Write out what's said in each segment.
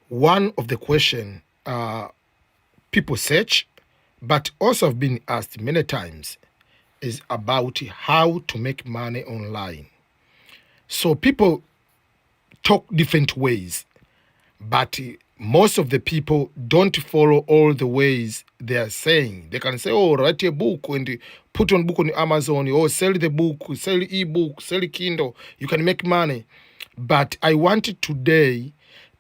one of the question people search, but also have been asked many times, is about how to make money online. So people talk different ways, but most of the people don't follow all the ways they are saying. They can say, oh, write a book and put on book on Amazon, or sell the book, sell ebook, sell Kindle, you can make money. But I wanted today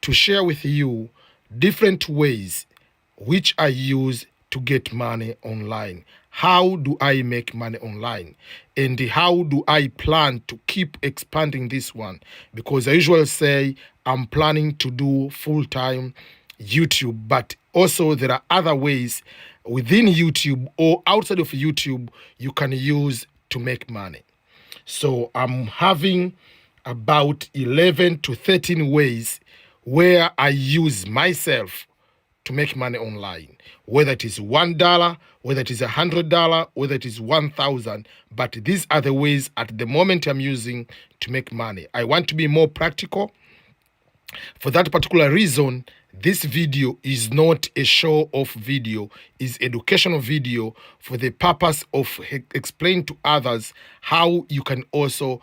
to share with you different ways which I use to get money online. How do I make money online? And how do I plan to keep expanding this one? Because I usually say I'm planning to do full time YouTube, but also there are other ways within YouTube or outside of YouTube you can use to make money. So I'm having about 11 to 13 ways where I use myself to make money online, whether it is $1, whether it is $100, whether it is 1,000. But these are the ways at the moment I'm using to make money. I want to be more practical. For that particular reason, this video is not a show-off video, is educational video for the purpose of explaining to others how you can also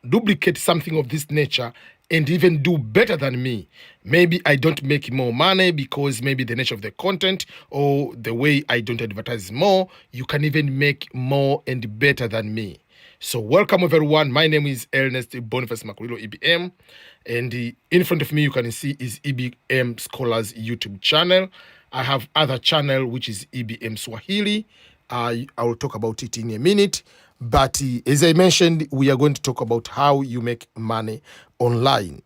duplicate something of this nature and even do better than me. Maybe I don't make more money because maybe the nature of the content or the way I don't advertise more. You can even make more and better than me. So welcome everyone. My name is Ernest Boniface Makulilo, EBM. And in front of me, you can see is EBM Scholars YouTube channel. I have other channel, which is EBM Swahili. I will talk about it in a minute. But as I mentioned, we are going to talk about how you make money online.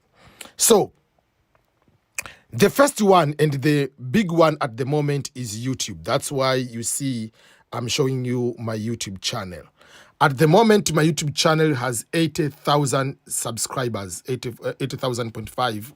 So the first one and the big one at the moment is YouTube. That's why you see I'm showing you my YouTube channel. At the moment, my YouTube channel has 80,000 subscribers, 80,000.5.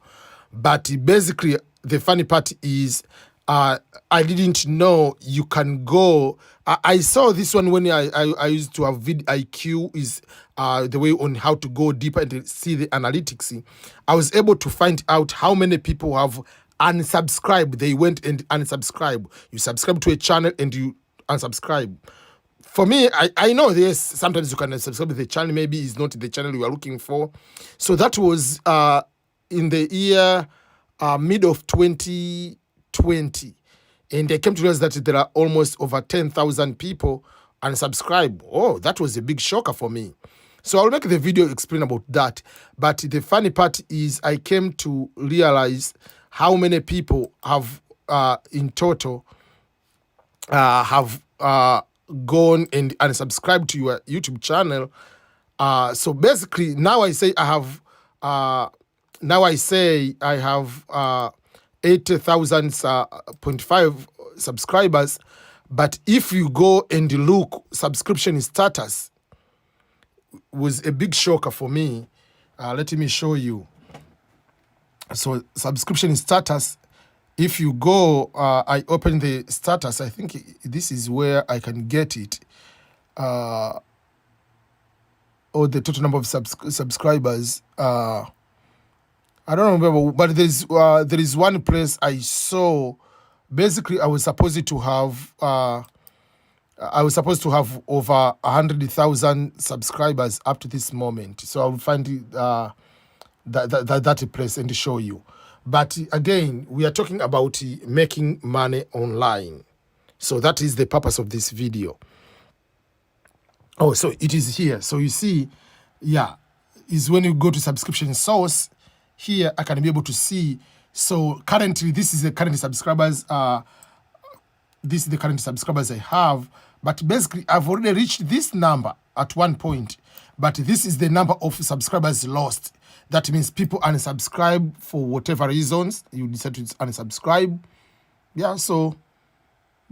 But basically, the funny part is I didn't know you can go. I saw this one when I used to have vidIQ, is the way on how to go deeper and see the analytics. I was able to find out how many people have unsubscribed. They went and unsubscribed. You subscribe to a channel and you unsubscribe. For me, I know there's sometimes you can subscribe to the channel, maybe it's not the channel you are looking for. So that was in the year mid of 2020. And I came to realize that there are almost over 10,000 people unsubscribe. Oh, that was a big shocker for me. So I'll make the video explain about that. But the funny part is I came to realize how many people have in total have gone and unsubscribed to your YouTube channel. So basically, now I say I have 80,000.5 subscribers. But if you go and look, subscription status was a big shocker for me. Let me show you. So subscription status, if you go, I open the status. I think this is where I can get it. Or the total number of subscribers. I don't remember, but there is one place I saw. Basically, I was supposed to have over 100,000 subscribers up to this moment. So I will find that place and show you. But again, we are talking about making money online. So that is the purpose of this video. Oh, so it is here. So you see, yeah, is when you go to subscription source, here I can be able to see. So currently, this is the current subscribers. This is the current subscribers I have. But basically, I've already reached this number at one point. But this is the number of subscribers lost. That means people unsubscribe for whatever reasons. You decide to unsubscribe. Yeah, so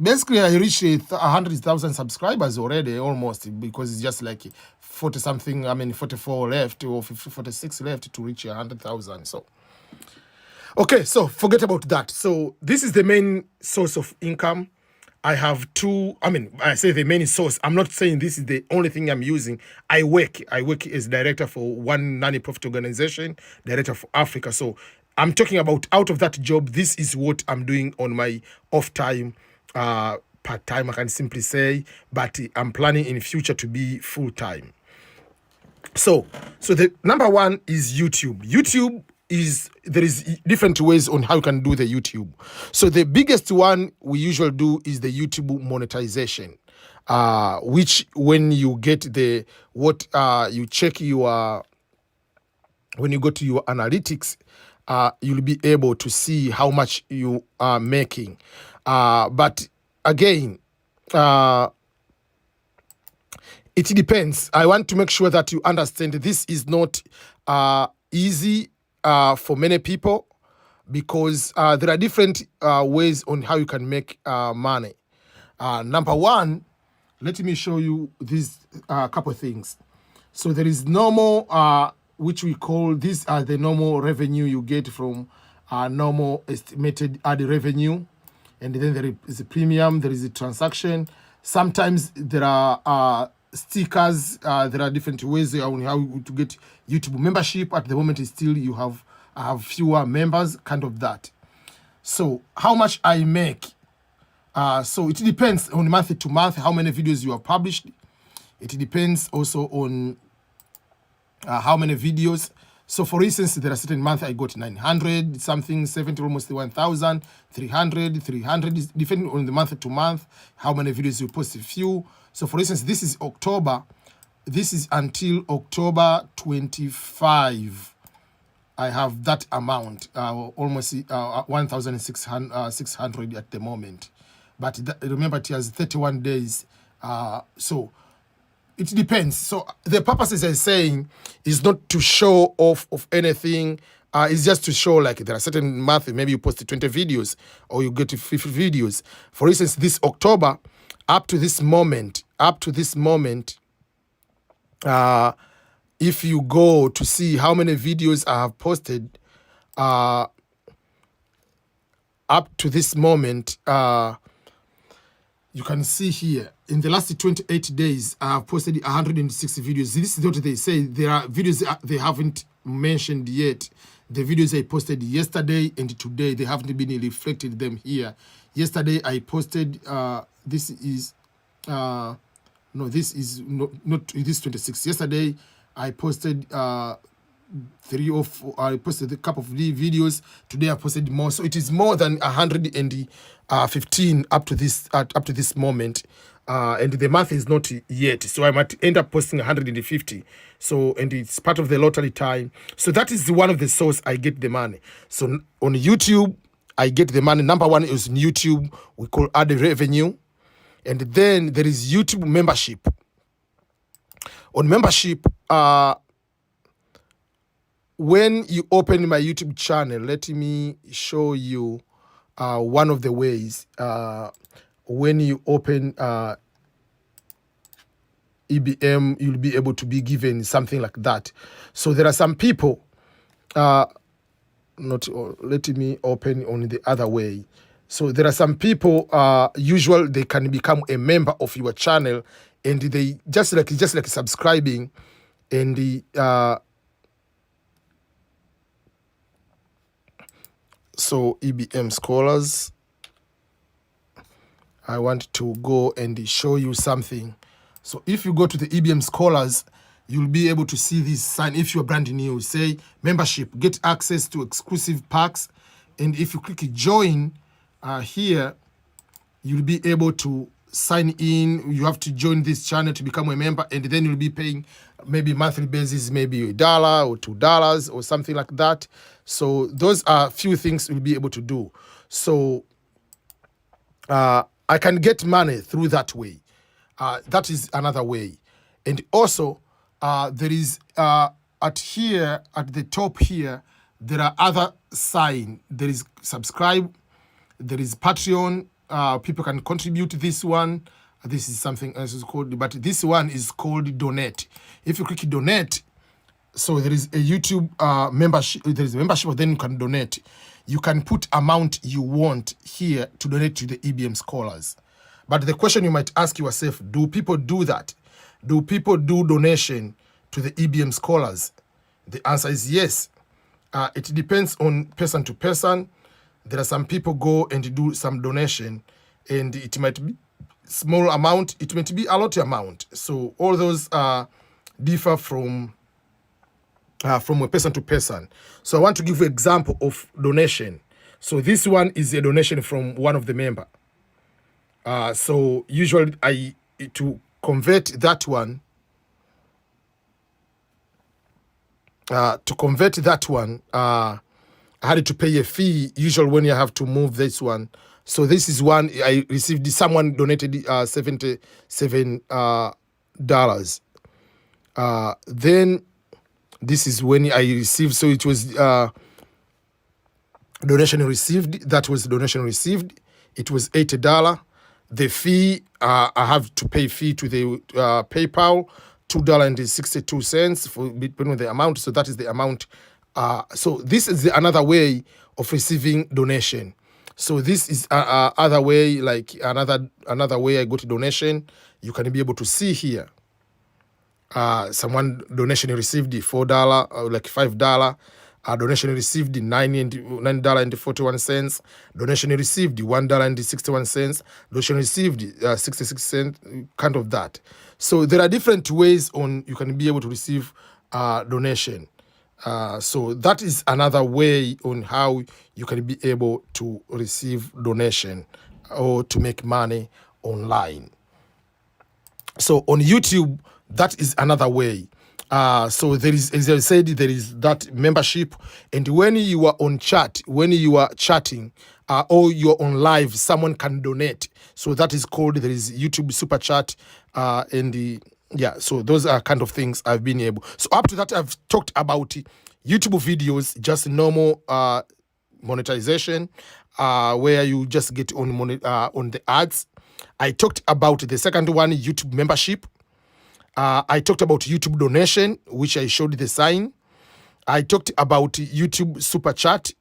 basically I reached 100,000 subscribers already, almost, because it's just like 44 left or 46 left to reach 100,000. So, okay, so forget about that. So this is the main source of income. I have two, I say the main source. I'm not saying this is the only thing I'm using. I work as director for one non-profit organization, director for Africa. So I'm talking about out of that job, this is what I'm doing on my off time, part time, I can simply say, but I'm planning in future to be full time. So the number one is YouTube. YouTube is, there is different ways on how you can do the YouTube. So the biggest one we usually do is the YouTube monetization, which when you get the what you check your, when you go to your analytics, you'll be able to see how much you are making. But again, it depends. I want to make sure that you understand this is not easy for many people, because there are different ways on how you can make money. Number one, let me show you these couple things. So there is normal, which we call, these are the normal revenue you get from normal estimated ad revenue. And then there is a premium, there is a transaction. Sometimes there are stickers. There are different ways on how to get YouTube membership. At the moment, it's still you have fewer members, kind of that. So how much I make? So it depends on month to month how many videos you have published. It depends also on how many videos. So for instance, there are certain months I got 900 something, 70, almost 1,000, 300, depending on the month to month, how many videos you post, a few. So for instance, this is October. This is until October 25. I have that amount, almost 1,600 at the moment. But remember, it has 31 days. So it depends. So the purpose, I'm saying, is not to show off of anything. It's just to show, like, there are certain months, maybe you post 20 videos or you get to 50 videos. For instance, this October, up to this moment, if you go to see how many videos I have posted, up to this moment, you can see here, in the last 28 days, I have posted 160 videos. This is what they say. There are videos they haven't mentioned yet. The videos I posted yesterday and today, they haven't been reflected them here. Yesterday, I posted, this is, no, this is not this is 26. Yesterday, I posted 3 or 4, I posted a couple of videos. Today I posted more, so it is more than 115 up to this moment, and the month is not yet, so I might end up posting 150. So, and it's part of the lottery time. So that is one of the source I get the money. So on YouTube, I get the money. Number one is YouTube, we call ad revenue, and then there is YouTube membership. On membership, when you open my YouTube channel, let me show you one of the ways. When you open EBM, you'll be able to be given something like that. So there are some people, let me open on the other way. So there are some people, usually they can become a member of your channel, and they just like subscribing, and the so EBM scholars, I want to go and show you something. So if you go to the EBM scholars, you'll be able to see this sign. If you're brand new, say membership, get access to exclusive packs. And if you click join here, you'll be able to sign in. You have to join this channel to become a member, and then you'll be paying maybe monthly basis, maybe $1 or $2 or something like that. So those are a few things you'll be able to do. So I can get money through that way. That is another way. And also there is at the top here, there are other sign. There is subscribe, there is Patreon. People can contribute to this one. This is something else is called, but this one is called donate. If you click donate, so there is a YouTube membership. There is a membership, then you can donate. You can put amount you want here to donate to the EBM scholars. But the question you might ask yourself, do people do that? Do people do donation to the EBM scholars? The answer is yes. It depends on person to person. There are some people go and do some donation, and it might be small amount, it might be a lot amount. So all those differ from a person to person. So I want to give you an example of donation. So this one is a donation from one of the member. So usually to convert that one, I had to pay a fee. Usually when you have to move this one. So this is one I received. Someone donated $77. Then this is when I received. So it was donation received. That was donation received. It was $80. The fee, I have to pay fee to the PayPal, $2.62 for depending on the amount. So that is the amount. So this is another way of receiving donation. So this is other way, like another way I got a donation. You can be able to see here. Someone donation received $4, like $5. Donation received $9.41. Donation received $1.61. Donation received 66 cents, kind of that. So there are different ways on you can be able to receive donation. So that is another way on how you can be able to receive donation or to make money online. So on YouTube, that is another way. So there is, as I said, there is that membership, and when you are on chat, when you are chatting, or you're on live, someone can donate. So that is called, there is YouTube super chat, so those are kind of things I've been able. So up to that, I've talked about YouTube videos, just normal monetization, where you just get on the ads. I talked about the second one, YouTube membership. I talked about YouTube donation, which I showed the sign. I talked about YouTube super chat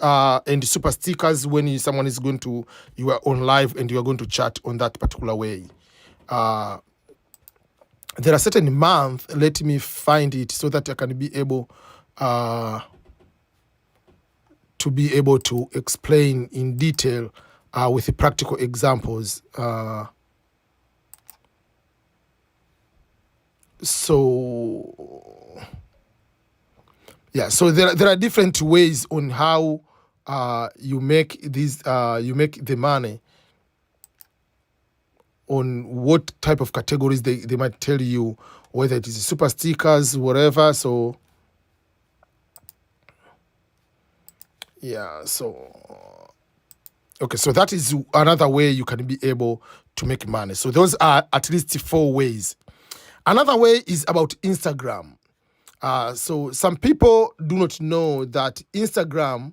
and super stickers when someone is going to, you are on live and you are going to chat on that particular way. There are certain months, let me find it so that I can be able to explain in detail with the practical examples. So there are different ways on how you make these you make the money, on what type of categories they might tell you, whether it is super stickers, whatever. So okay, so that is another way you can be able to make money. So those are at least 4 ways. Another way is about Instagram. So some people do not know that Instagram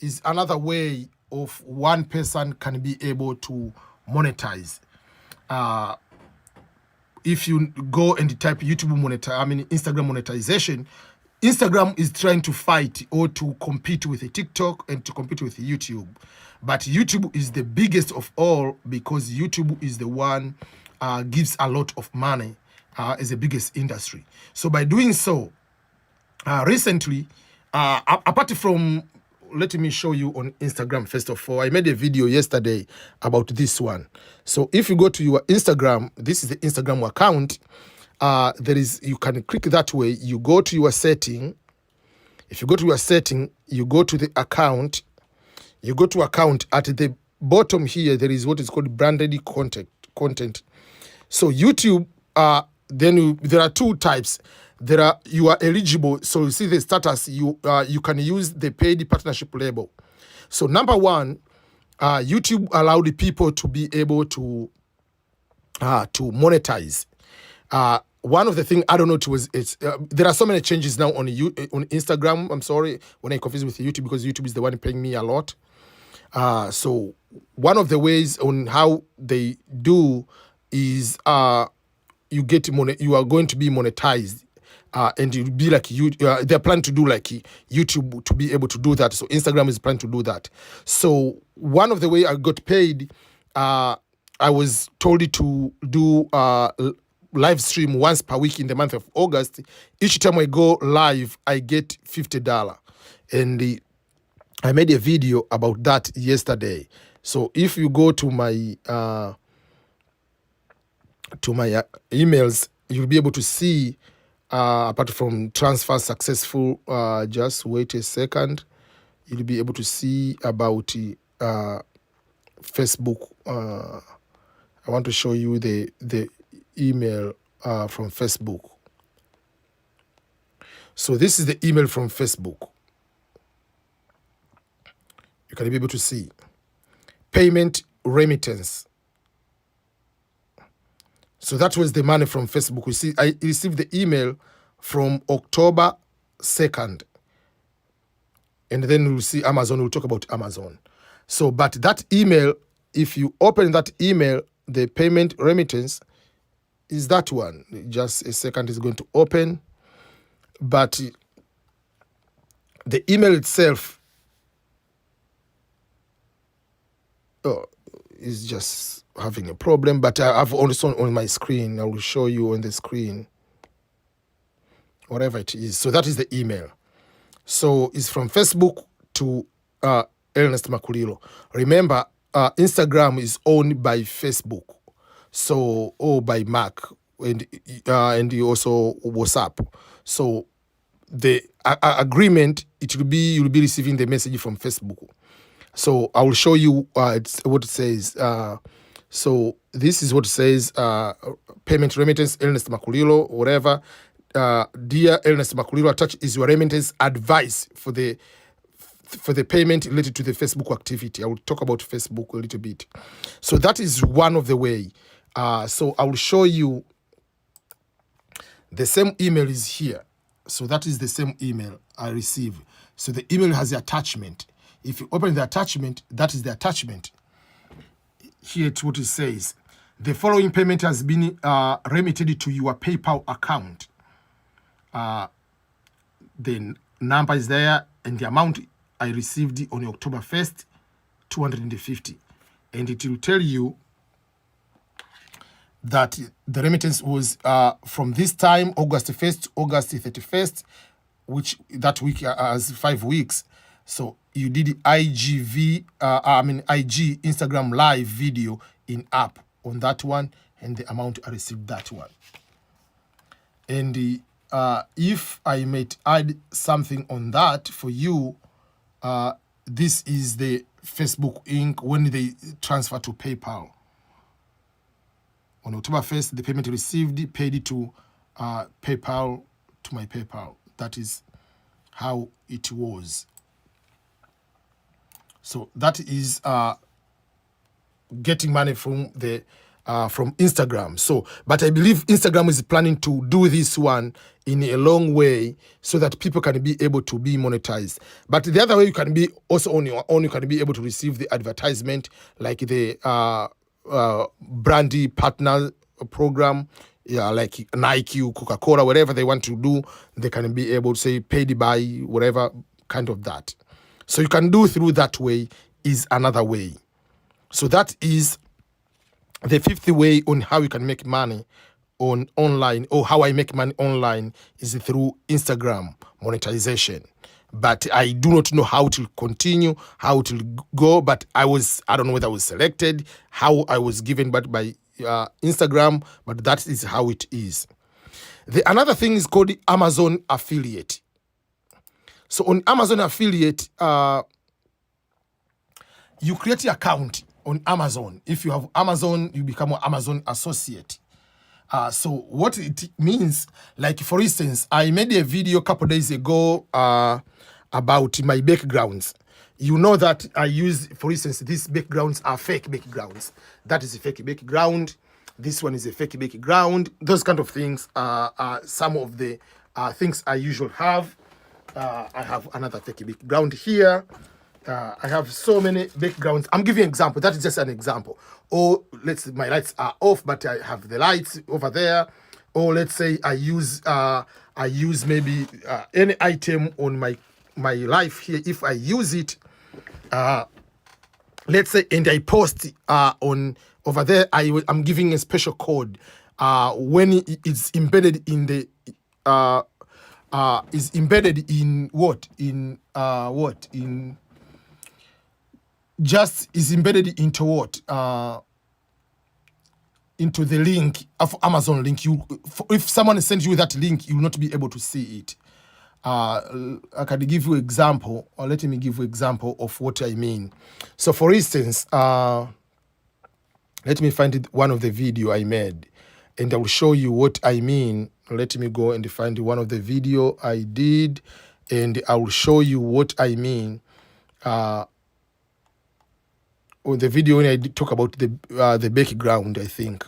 is another way of one person can be able to monetize. If you go and type Instagram monetization, Instagram is trying to fight or to compete with TikTok and to compete with YouTube. But YouTube is the biggest of all because YouTube is the one gives a lot of money as the biggest industry. So by doing so, recently, apart from, let me show you on Instagram first of all. I made a video yesterday about this one. So if you go to your Instagram, this is the Instagram account. You can click that way. You go to your setting. If you go to your setting, you go to the account. You go to account. At the bottom here, there is what is called branded content. So YouTube, there are 2 types. You are eligible. So you see the status. You can use the paid partnership label. So number 1, YouTube allowed people to be able to monetize. One of the things, I don't know, there are so many changes now on Instagram. I'm sorry when I confuse with YouTube because YouTube is the one paying me a lot. So one of the ways on how they do is you are going to be monetized. And you'll be like they're planning to do like YouTube to be able to do that. So Instagram is planning to do that. So one of the way I got paid, I was told to do live stream once per week in the month of August. Each time I go live, I get $50. And I made a video about that yesterday. So if you go to my emails, you'll be able to see, apart from transfer successful, just wait a second, you'll be able to see about Facebook. I want to show you the email from Facebook. So this is the email from Facebook. You can be able to see payment remittance. So that was the money from Facebook. You see, I received the email from October 2nd. And then we'll see Amazon, we'll talk about Amazon. So, but that email, if you open that email, the payment remittance is that one. Just a second, is going to open. But the email itself is just having a problem, but I've also on my screen. I will show you on the screen, whatever it is. So that is the email. So it's from Facebook to Ernest Makulilo. Remember, Instagram is owned by Facebook, so by Mark, and also WhatsApp. So the agreement, it will be, you'll be receiving the message from Facebook. So I will show you it's what it says. So this is what it says: payment remittance, Ernest Makulilo, whatever. Dear Ernest Makulilo, attached is your remittance advice for the payment related to the Facebook activity. I will talk about Facebook a little bit. So that is one of the way. So I will show you the same email is here. So that is the same email I received. So the email has the attachment. If you open the attachment, that is the attachment. Here it's what it says. The following payment has been remitted to your PayPal account. The number is there, and the amount I received on October 1st, 250. And it will tell you that the remittance was from this time, August 1st, August 31st, which that week has 5 weeks. So you did the IG Instagram live video in app on that one, and the amount I received that one. And if I might add something on that for you, this is the Facebook Inc. when they transfer to PayPal. On October 1st, the payment received, paid to PayPal, to my PayPal. That is how it was. So that is getting money from the from Instagram. So, but I believe Instagram is planning to do this one in a long way so that people can be able to be monetized. But the other way, you can be also on your own. You can be able to receive the advertisement, like the brandy partner program, like Nike, Coca-Cola, whatever they want to do, they can be able to say paid by whatever kind of that. So you can do through that way is another way. So that is the fifth way on how you can make money on online, or how I make money online is through Instagram monetization. But I do not know how to continue, how to go, but I don't know whether I was selected, how I was given but by Instagram, but that is how it is. Another thing is called Amazon affiliate. So on Amazon affiliate, you create your account on Amazon. If you have Amazon, you become an Amazon associate. So what it means, like for instance, I made a video a couple days ago about my backgrounds. You know that I use, for instance, these backgrounds are fake backgrounds. That is a fake background. This one is a fake background. Those kind of things are some of the things I usually have. I have another fake background here. I have so many backgrounds. I'm giving an example. That is just an example. Or let's say my lights are off, but I have the lights over there. Or let's say I use maybe any item on my life here. If I use it, let's say, and I post on over there, I'm giving a special code when it's embedded in the is embedded in what? In just is embedded into what? Into the link of Amazon link. If someone sends you that link, you will not be able to see it. I can give you example, or let me give you example of what I mean. So for instance, let me find one of the video I made, and I will show you what I mean. Let me go and find one of the video I did, and I will show you what I mean. On the video when I did talk about the background, I think.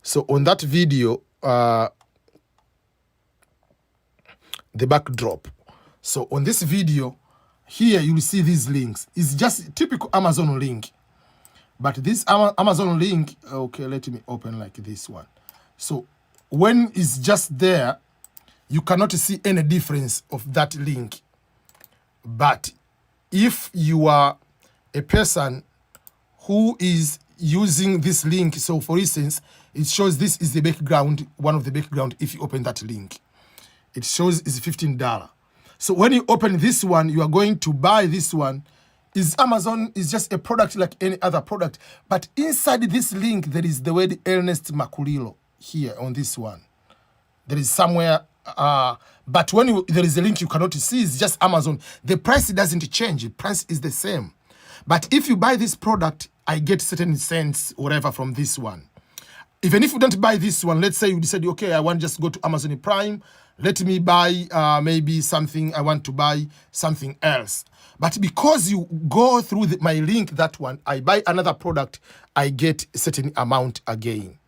So on that video, the backdrop. So on this video, here you will see these links. It's just typical Amazon link. But this Amazon link, okay, let me open like this one. So when it's just there, you cannot see any difference of that link. But if you are a person who is using this link, so for instance, it shows this is the background, one of the background. If you open that link, it shows is $15. So when you open this one, you are going to buy this one. Is Amazon is just a product like any other product, but inside this link there is the word Ernest Makulilo here on this one. There is somewhere, but when there is a link you cannot see, it's just Amazon. The price doesn't change. The price is the same. But if you buy this product, I get certain cents, whatever, from this one. Even if you don't buy this one, let's say you decide, okay, I want to just go to Amazon Prime. Let me buy maybe something. I want to buy something else. But because you go through my link, that one, I buy another product, I get a certain amount again.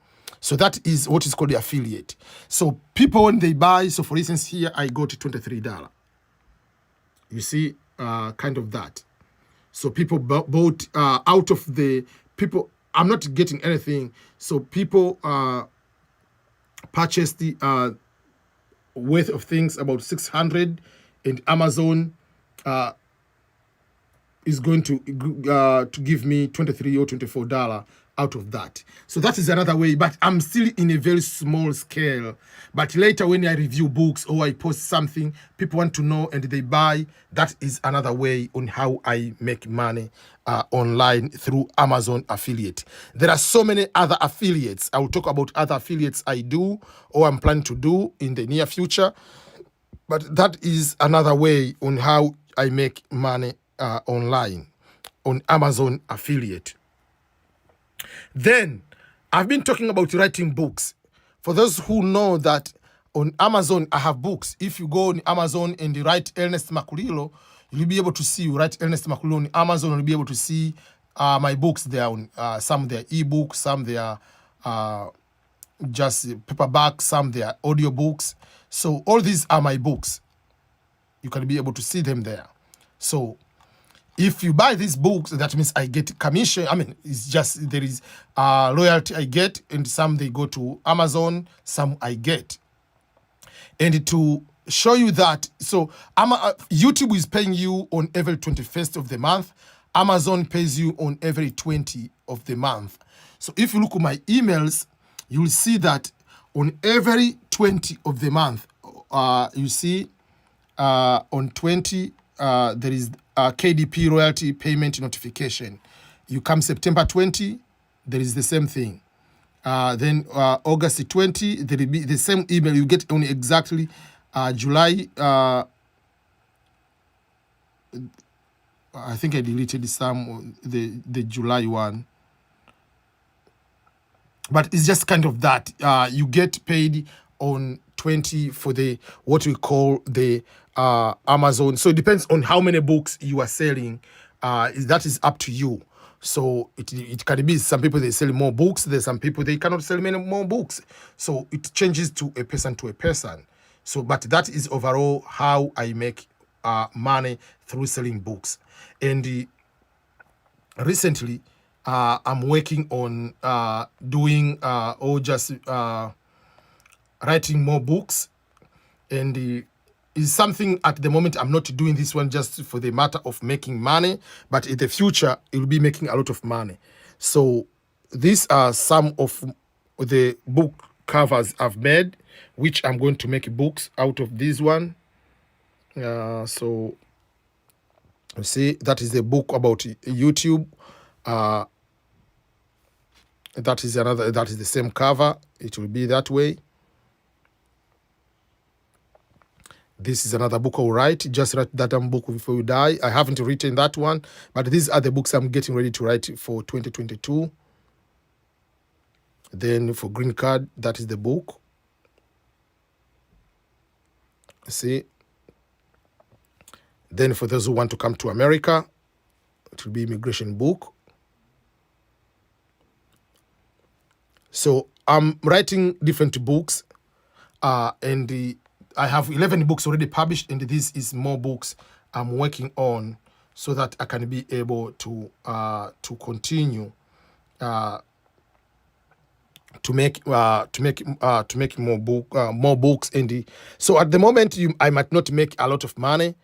So that is what is called the affiliate. So people, when they buy, so for instance, here I got $23. You see, kind of that. So people bought out of the people, I'm not getting anything. So people purchased the worth of things about 600, and Amazon is going to give me $23 or $24 out of that. So that is another way, but I'm still in a very small scale. But later when I review books or I post something, people want to know and they buy. That is another way on how I make money online through Amazon affiliate. There are so many other affiliates. I will talk about other affiliates I do or I'm planning to do in the near future. But that is another way on how I make money online on Amazon affiliate. Then I've been talking about writing books. For those who know that on Amazon I have books. If you go on Amazon and you write Ernest Makulilo, you'll be able to see, you write Ernest Makulilo on Amazon, you'll be able to see my books there. On some they are ebooks, some they are just paperback, some they are audiobooks. So all these are my books. You can be able to see them there. So if you buy these books, that means I get commission. I mean, it's just there is royalty I get, and some they go to Amazon, some I get. And to show you that, so YouTube is paying you on every 21st of the month. Amazon pays you on every 20 of the month. So if you look at my emails, you will see that on every 20 of the month, you see on 20, there is KDP royalty payment notification. You come September 20, there is the same thing. Then August 20, there will be the same email. You get only exactly July. I think I deleted some the July one. But it's just kind of that. You get paid on 20 for the what we call the Amazon. So it depends on how many books you are selling. That is up to you. So it can be some people they sell more books. There's some people they cannot sell many more books. So it changes to a person to a person. So but that is overall how I make money through selling books. And recently I'm working on doing or just writing more books, and is something at the moment I'm not doing this one just for the matter of making money, but in the future it will be making a lot of money. So these are some of the book covers I've made. which I'm going to make books out of this one. So you see, that is a book about YouTube. That is the same cover. It will be that way. This is another book I'll write. Just write that book before you die. I haven't written that one, but these are the books I'm getting ready to write for 2022. Then for Green Card, that is the book. See? Then for those who want to come to America, it will be immigration book. So I'm writing different books, and I have 11 books already published, and this is more books I'm working on so that I can be able to continue to make more books. And so at the moment, I might not make a lot of money,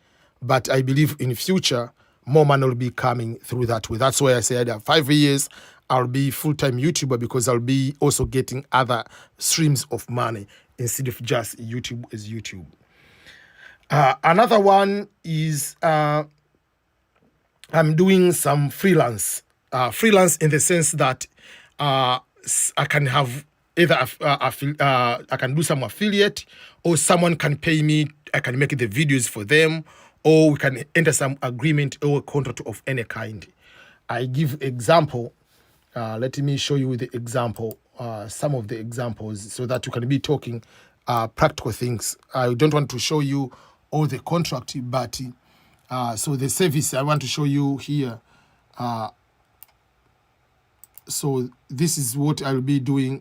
but I believe in the future more money will be coming through that way. That's why I said 5 years I'll be full-time YouTuber, because I'll be also getting other streams of money instead of just YouTube as YouTube. Another one is I'm doing some freelance. Freelance in the sense that I can have either I can do some affiliate, or someone can pay me. I can make the videos for them, or we can enter some agreement or contract of any kind. I give example. Let me show you the example, some of the examples, so that you can be talking practical things. I don't want to show you all the contract, but so the service I want to show you here. So this is what I'll be doing.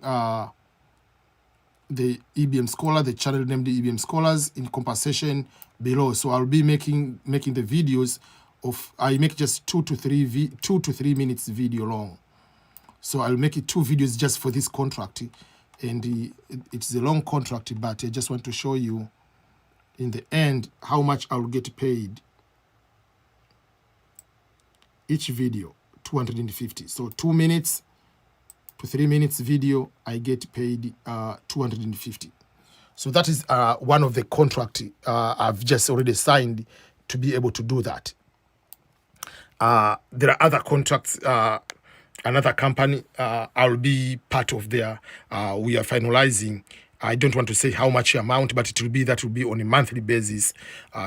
The EBM Scholar, the channel named the EBM Scholars, in conversation below. So I'll be making the videos of, I make just 2 to 3 minutes video long. So I'll make it 2 videos just for this contract, and it's a long contract, but I just want to show you in the end how much I'll get paid. Each video 250. So 2 minutes to 3 minutes video, I get paid 250. So that is one of the contract I've just already signed to be able to do that. There are other contracts. Another company, I'll be part of their, we are finalizing. I don't want to say how much amount, but it will be on a monthly basis.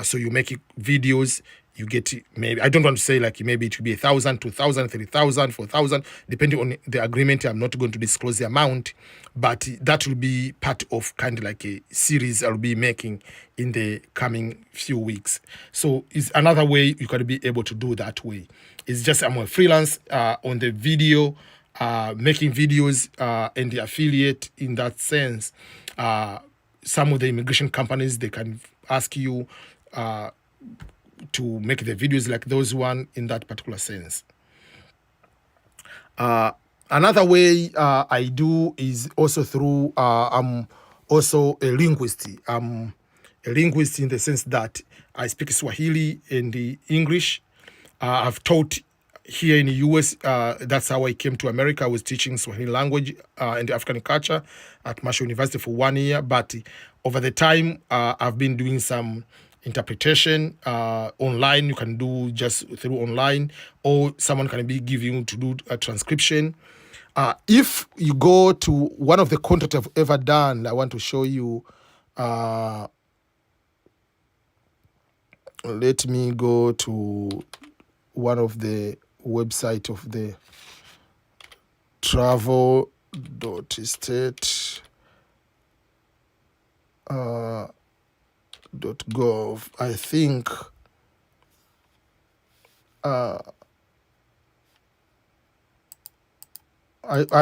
So you make videos, you get maybe, I don't want to say like maybe it will be 1,000, 2,000, 3,000, 4,000, depending on the agreement. I'm not going to disclose the amount, but that will be part of kind of like a series I'll be making in the coming few weeks. So it's another way you can be able to do that way. It's just I'm a freelance on the video, making videos and the affiliate in that sense. Some of the immigration companies, they can ask you to make the videos like those one in that particular sense. Another way I do is also through, I'm also a linguist. I'm a linguist in the sense that I speak Swahili and the English. I've taught here in the US. That's how I came to America. I was teaching Swahili language and the African culture at Marshall University for 1 year. But over the time, I've been doing some interpretation online. You can do just through online, or someone can be giving you to do a transcription. If you go to one of the contracts I've ever done, I want to show you. Let me go to one of the website of the travel.state.gov. I think I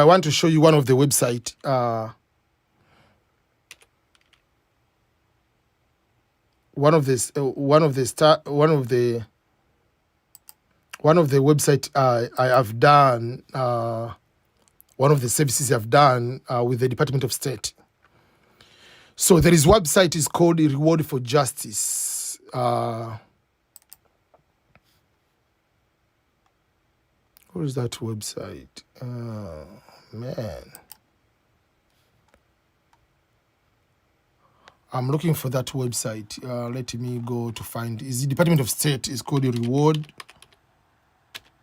want to show you one of the website. One of the website I have done, one of the services I've done with the Department of State. So there is website is called Reward for Justice. What is that website? Man. I'm looking for that website. Let me go to find. Is the Department of State is called the Reward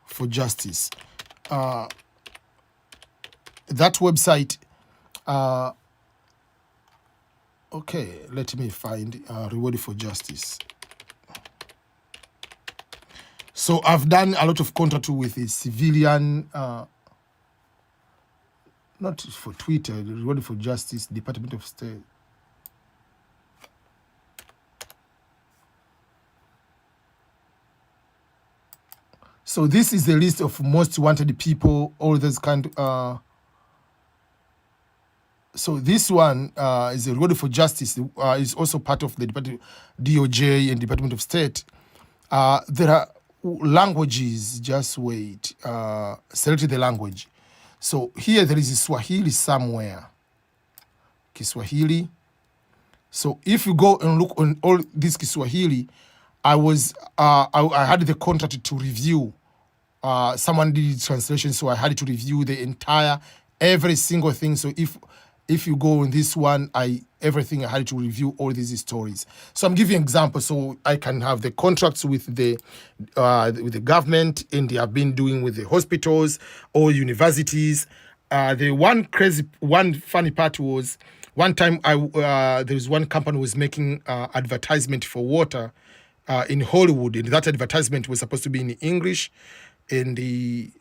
for Justice. That website. Okay, let me find Reward for Justice. So I've done a lot of contract with the civilian, not for Twitter, the Reward for Justice, Department of State. So this is the list of most wanted people, all those kind. So this one is a Reward for Justice. Is also part of the DOJ and Department of State. There are languages. Just wait. Select the language. So here there is Swahili somewhere. Kiswahili. So if you go and look on all this Kiswahili, I had the contract to review. Someone did translation, so I had to review the entire, every single thing. So if you go on this one, everything I had to review all these stories. So I'm giving examples so I can have the contracts with the government, and they have been doing with the hospitals or universities. The one funny part was one time there was one company was making advertisement for water in Hollywood, and that advertisement was supposed to be in English, in the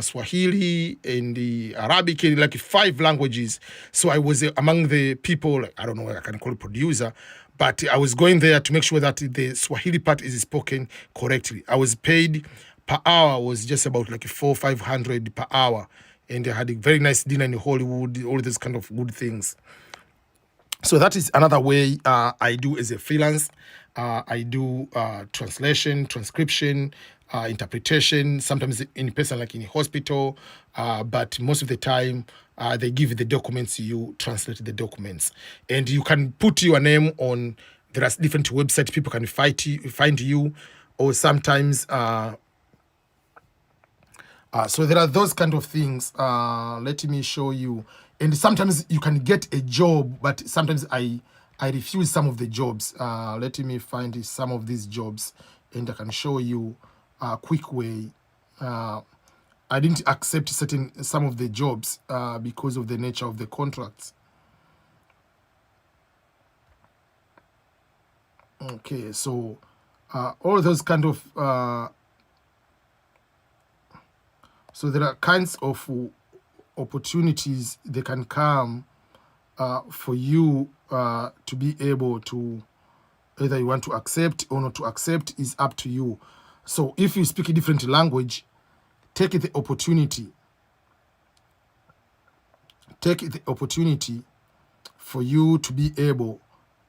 Swahili, in the Arabic, in like 5 languages. So I was among the people, I don't know what I can call it, producer, but I was going there to make sure that the Swahili part is spoken correctly. I was paid per hour, was just about like 400-500 per hour. And I had a very nice dinner in Hollywood, all these kind of good things. So that is another way I do as a freelance. I do translation, transcription, interpretation, sometimes in person, like in a hospital. But most of the time, they give you the documents, you translate the documents. And you can put your name on, there are different websites, people can find you, or sometimes... so there are those kind of things. Let me show you. And sometimes you can get a job, but sometimes I refuse some of the jobs. Let me find some of these jobs, and I can show you a quick way. I didn't accept some of the jobs because of the nature of the contracts. Okay, so all those kind of... so there are kinds of opportunities that can come for you to be able to, either you want to accept or not to accept, is up to you. So if you speak a different language, take the opportunity. Take the opportunity for you to be able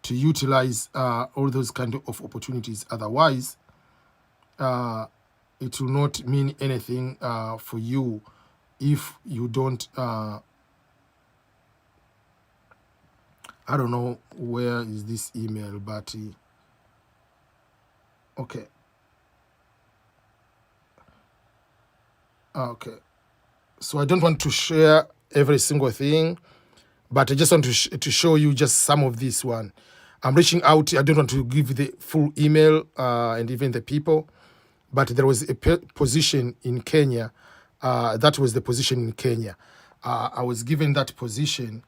to utilize all those kind of opportunities. Otherwise, it will not mean anything for you if you don't... I don't know where is this email, but okay. Okay. So I don't want to share every single thing, but I just want to show you just some of this one. I'm reaching out. I don't want to give the full email and even the people, but there was a position in Kenya. That was the position in Kenya. I was given that position,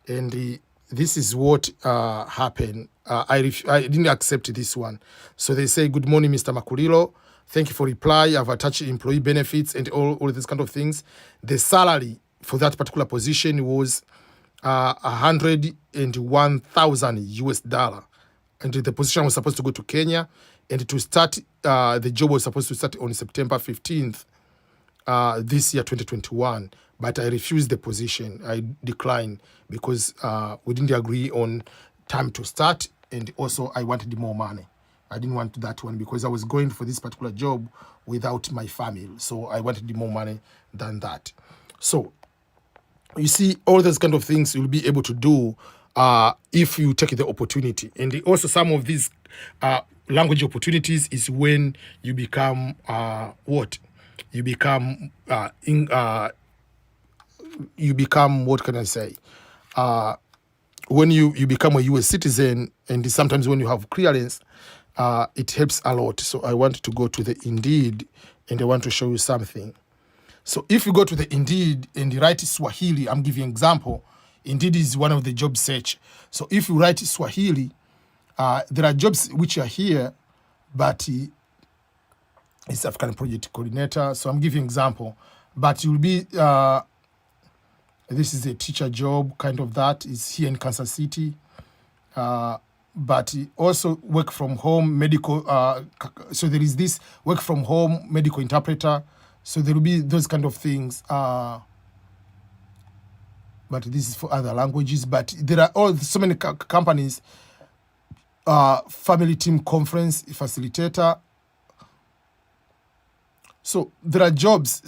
and this is what happened. I didn't accept this one. So they say, "Good morning, Mr. Makulilo. Thank you for reply. I've attached employee benefits and all these kind of things." The salary for that particular position was $101,000, and the position was supposed to go to Kenya, and to start, the job was supposed to start on September 15th, this year, 2021. But I refused the position. I declined because we didn't agree on time to start, and also I wanted more money. I didn't want that one because I was going for this particular job without my family. So I wanted more money than that. So you see, all those kind of things you'll be able to do if you take the opportunity. And also some of these language opportunities is when you become what? You become what can I say? when you become a US citizen, and sometimes when you have clearance, it helps a lot. So I want to go to the Indeed, and I want to show you something. So if you go to the Indeed and you write Swahili, I'm giving an example. Indeed is one of the job search. So if you write Swahili, there are jobs which are here, but it's African project coordinator. So I'm giving an example, but you'll be, this is a teacher job, kind of that. It's here in Kansas City. But also work from home medical. So there is this work from home medical interpreter. So there will be those kind of things. But this is for other languages. But there are so many companies. Family team conference facilitator. So there are jobs.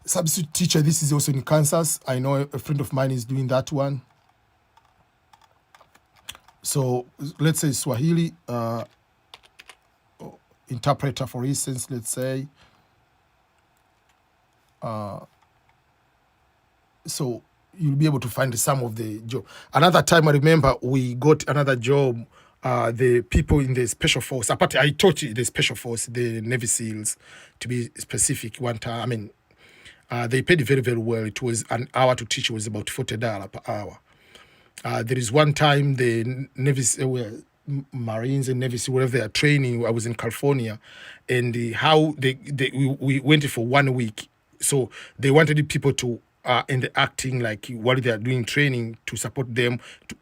Substitute teacher. This is also in Kansas. I know a friend of mine is doing that one. So let's say Swahili interpreter, for instance, let's say. So you'll be able to find some of the job. Another time I remember we got another job. The people in the special force, apart, I taught you the special force, the Navy SEALs, to be specific. One time, I mean, they paid very, very well. It was an hour to teach. It was about $40 per hour. There is one time the Navy, Marines and Navy, wherever they are training, I was in California, and how we went for 1 week. So they wanted people to in the acting, like while they are doing training, to support them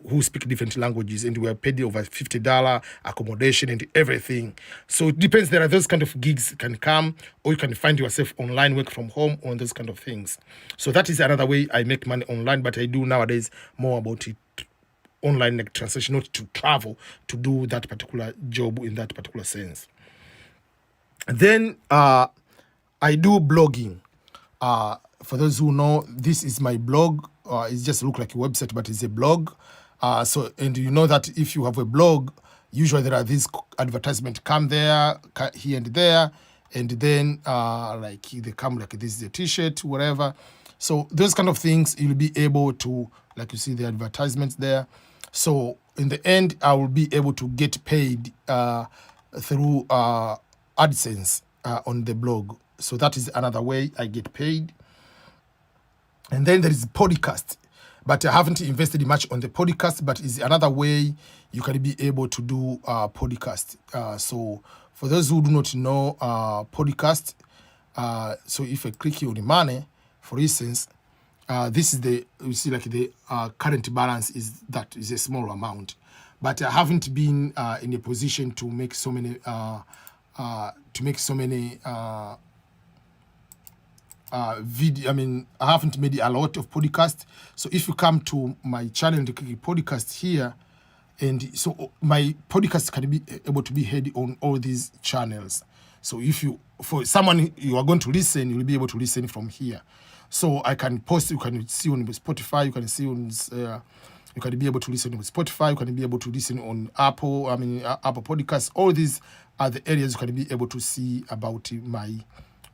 who speak different languages, and we are paid over $50 accommodation and everything. So it depends. There are those kind of gigs can come, or you can find yourself online, work from home, on those kind of things. So that is another way I make money online, but I do nowadays more about it online, like translation, not to travel to do that particular job in that particular sense. Then I do blogging. For those who know, this is my blog. It just look like a website, but it's a blog. So, and you know that if you have a blog, usually there are these advertisements come there, here and there, and then like they come like this is a t-shirt, whatever. So those kind of things, you'll be able to, like you see the advertisements there. So in the end, I will be able to get paid through AdSense on the blog. So that is another way I get paid. And then there is podcast, but I haven't invested much on the podcast, but it's another way you can be able to do podcast. So for those who do not know podcast, so if I click on the money, for instance, this is you see like the current balance is a small amount, but I haven't been in a position to make so many video. I mean, I haven't made a lot of podcasts. So if you come to my channel and click podcast here, and so my podcast can be able to be heard on all these channels. So if for someone you are going to listen, you'll be able to listen from here. So I can post, you can see on Spotify, you can see on, you can be able to listen on Spotify, you can be able to listen on Apple Podcasts. All these are the areas you can be able to see about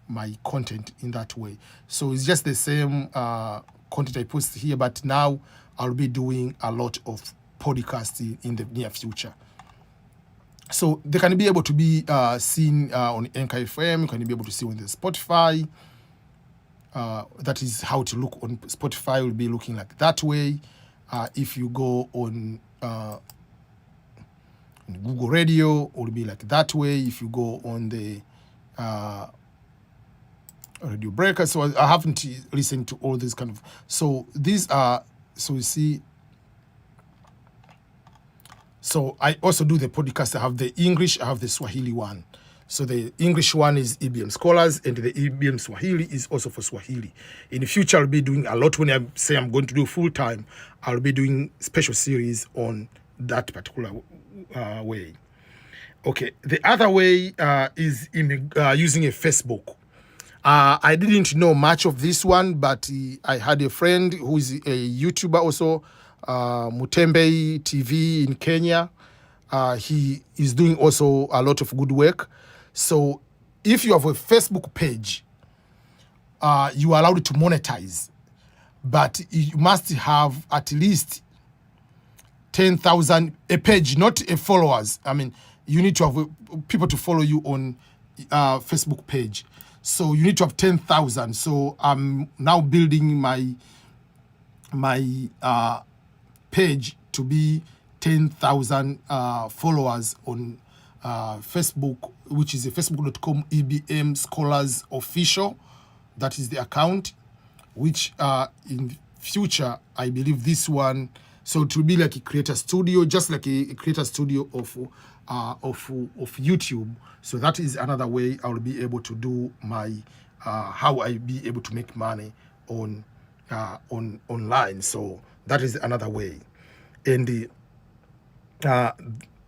my content in that way. So it's just the same content I post here, but now I'll be doing a lot of podcasting in the near future. So they can be able to be seen on Anchor FM, you can be able to see on the Spotify. That is how to look on Spotify, will be looking like that way. If you go on Google Radio, it will be like that way. If you go on the Radio Breaker, so I haven't listened to all these kind of. So these are, so you see. So I also do the podcast. I have the English, I have the Swahili one. So the English one is EBM Scholars, and the EBM Swahili is also for Swahili. In the future, I'll be doing a lot. When I say I'm going to do full time, I'll be doing special series on that particular way. Okay, the other way is using a Facebook. I didn't know much of this one, but I had a friend who is a YouTuber also, Mutembe TV in Kenya. He is doing also a lot of good work. So if you have a Facebook page, you are allowed to monetize, but you must have at least 10,000 a page, not a followers. I mean, you need to have people to follow you on Facebook page. So you need to have 10,000. So I'm now building my page to be 10,000 followers on Facebook, which is facebook.com EBM Scholars Official. That is the account, which in future, I believe this one, so it will be like a creator studio, just like a creator studio of YouTube. So that is another way I will be able to do my, how I be able to make money on online. So that is another way. And the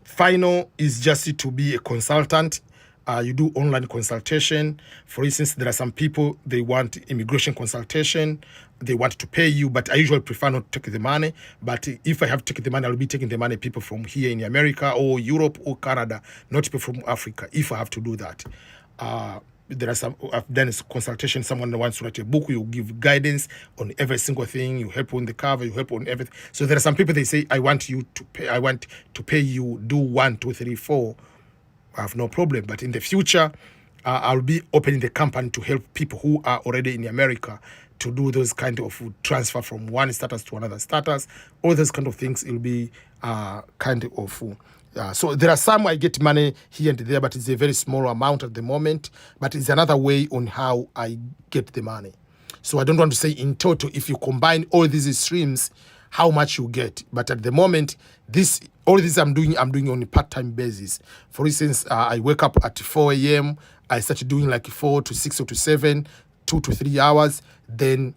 final is just to be a consultant. You do online consultation. For instance, there are some people, they want immigration consultation. They want to pay you, but I usually prefer not to take the money. But if I have to take the money, I'll be taking the money people from here in America or Europe or Canada, not people from Africa, if I have to do that. There are some, I've done a consultation, someone wants to write a book, you give guidance on every single thing, you help on the cover, you help on everything. So there are some people, they say, I want to pay you, do 1, 2, 3, 4. I have no problem. But in the future, I'll be opening the company to help people who are already in America to do those kind of transfer from one status to another status. All those kind of things, it'll be kind of... so there are some I get money here and there, but it's a very small amount at the moment. But it's another way on how I get the money. So I don't want to say in total, if you combine all these streams, how much you get. But at the moment, all this I'm doing on a part-time basis. For instance, I wake up at 4 a.m. I start doing like 4 to 6 or to 7, 2 to 3 hours. Then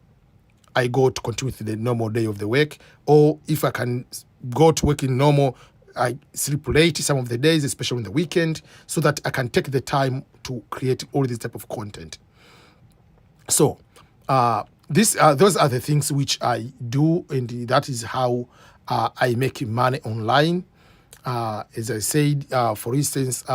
I go to continue with the normal day of the week. Or if I can go to work in normal, I sleep late some of the days, especially on the weekend, so that I can take the time to create all this type of content. So those are the things which I do, and that is how I make money online. As I said, for instance,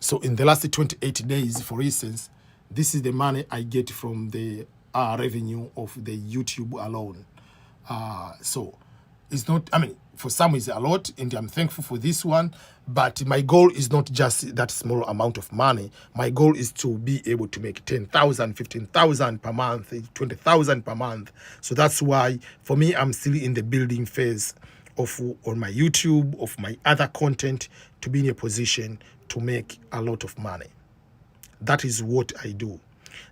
so in the last 28 days, for instance, this is the money I get from the revenue of the YouTube alone. So it's not, I mean, for some it's a lot, and I'm thankful for this one, but my goal is not just that small amount of money. My goal is to be able to make 10,000, 15,000 per month, 20,000 per month. So that's why, for me, I'm still in the building phase of on my YouTube, of my other content, to be in a position to make a lot of money. That is what I do.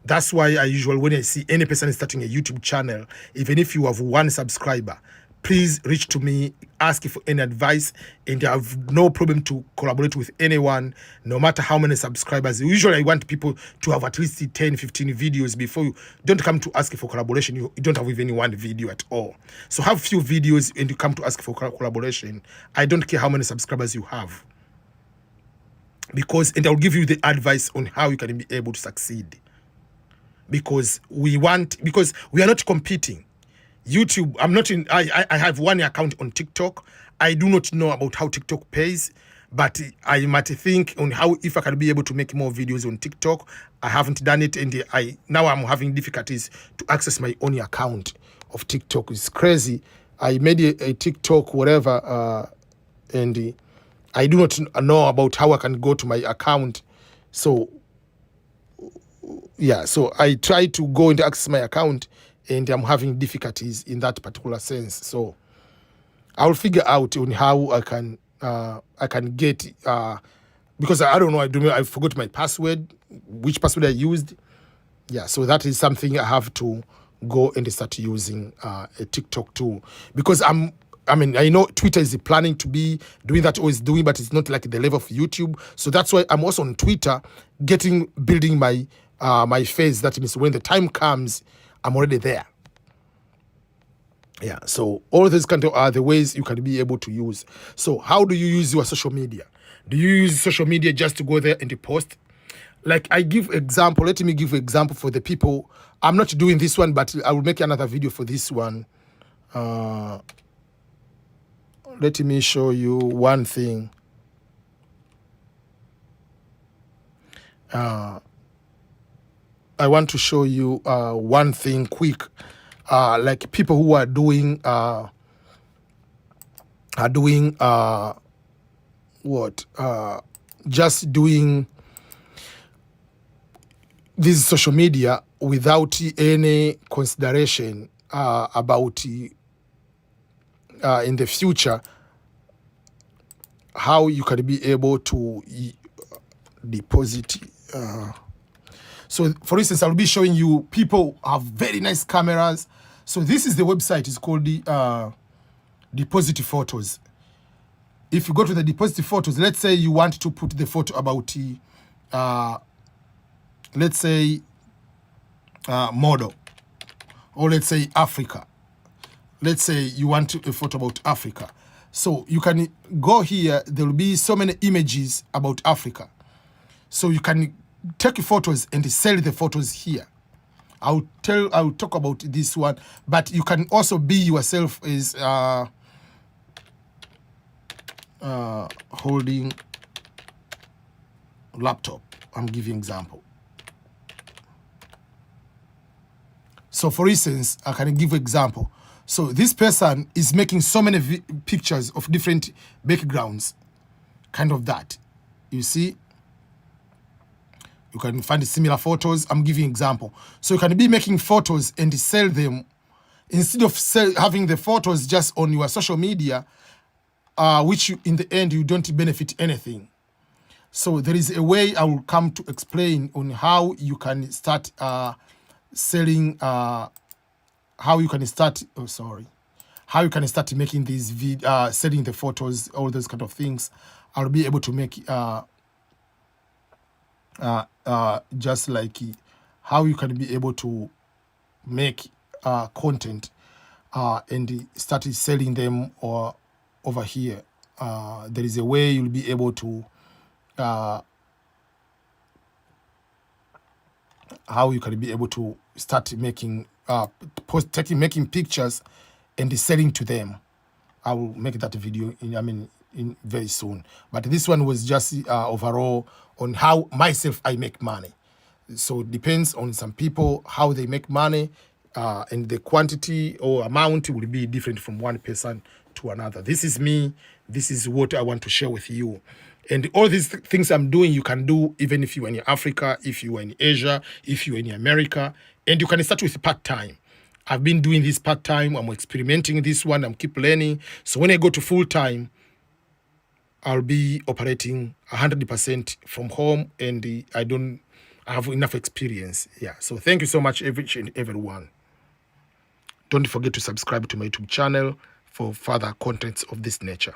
That's why I usually, when I see any person starting a YouTube channel, even if you have 1 subscriber, please reach to me, ask for any advice, and I have no problem to collaborate with anyone, no matter how many subscribers. Usually I want people to have at least 10, 15 videos before you don't come to ask for collaboration. You don't have even 1 video at all. So have few videos and you come to ask for collaboration. I don't care how many subscribers you have. And I'll give you the advice on how you can be able to succeed. Because we are not competing. YouTube, I have 1 account on TikTok. I do not know about how TikTok pays, but I might think on how, if I can be able to make more videos on TikTok. I haven't done it, and now I'm having difficulties to access my own account of TikTok. It's crazy. I made a TikTok, whatever, and I do not know about how I can go to my account. So, yeah, so I try to go and access my account, and I'm having difficulties in that particular sense. So I'll figure out on how I can get, because I don't know, I forgot my password, which password I used. Yeah, so that is something I have to go and start using a TikTok too. Because I know Twitter is planning to be doing that, or is doing, but it's not like the level of YouTube. So that's why I'm also on Twitter, building my my face. That means when the time comes, I'm already there. Yeah, so all these kind of are the ways you can be able to use. So how do you use your social media? Do you use social media just to go there and post? Like I give example, let me give example for the people. I'm not doing this one, but I will make another video for this one. Let me show you one thing. I want to show you one thing quick. like people who are doing just doing this social media without any consideration about in the future how you can be able to deposit. So for instance, I'll be showing you people have very nice cameras. So this is the website. It's called the deposit photos. If you go to the deposit photos, let's say you want to put the photo about let's say model, or let's say Africa. Let's say you want a photo about Africa. So you can go here. There will be so many images about Africa. So you can take photos and sell the photos here. I'll talk about this one, but you can also be yourself as holding laptop. I'm giving example. So for instance, I can give example. So this person is making so many pictures of different backgrounds, kind of that. You see, you can find similar photos. I'm giving example. So you can be making photos and sell them instead of having the photos just on your social media, which in the end you don't benefit anything. So there is a way I will come to explain on how you can start selling. How you can start. How you can start making these selling the photos, all those kind of things. I'll be able to make just like how you can be able to make content and start selling them or over here. There is a way you'll be able to how you can be able to start making making pictures and selling to them. I will make that video in very soon. But this one was just overall on how myself I make money. So it depends on some people how they make money, and the quantity or amount will be different from one person to another. This is me. This is what I want to share with you. And all these things I'm doing, you can do even if you are in Africa, if you are in Asia, if you are in America, and you can start with part-time. I've been doing this part-time. I'm experimenting this one. I'm keep learning. So when I go to full-time, I'll be operating 100% from home, and I have enough experience. Yeah. So thank you so much, everyone. Don't forget to subscribe to my YouTube channel for further contents of this nature.